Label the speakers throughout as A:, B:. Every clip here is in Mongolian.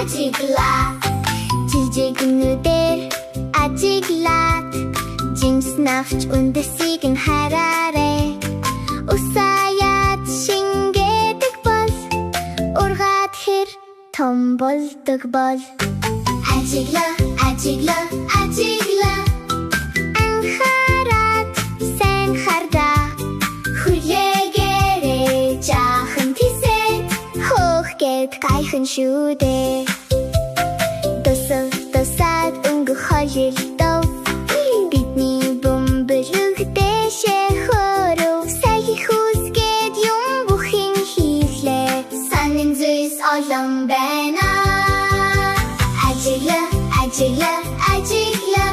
A: ажиглаад жижигнүүдээр ажиглаад жимс навч үндэсийг нь хараарэ усаяад шингээдэг бол ургаад хэр том болдог бол ажигла ажигла ажигла анхаарад сайн хардаа хүлээгээрэй жаахан тисэд хөөх гэд гайхан шүү дээ тусаад өнгөх хоёрдоо бидний бөмбөлөг дэшээ хөрөв сая хүсгээд юм бүхэн хийлээ санин зүс олон байна ажигла ажигла ажигла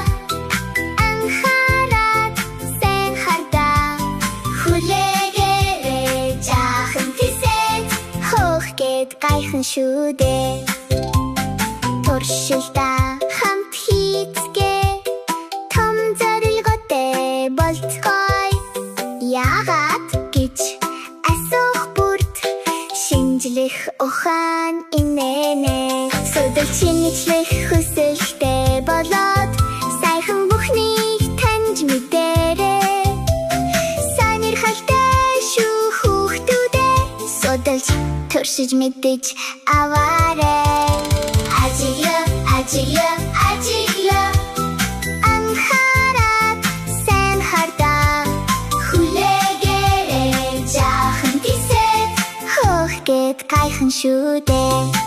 A: анхаарад сайн хардаа хүлээгээрэй жаахан тисэд хөөх гэд гайхан шүү дээ туршилтаа хамт хийцгээ том зорилготой болцгоё яагаад гэж асуух бүрт шинжлэх ухаан инээнэ сөдөл шинжлэх хүсэлтэй болоод сайхан бүхнийг таньж мэдээрэй сонирхолтой шүү хүүхдүүдээ сөдөлж туршиж мэдэж аваарай ажигла ажигла ажигла анхаарад сайн хардаа хүлээгээрэй жаахан тисэд хөөх гэд гайхан шүү дээ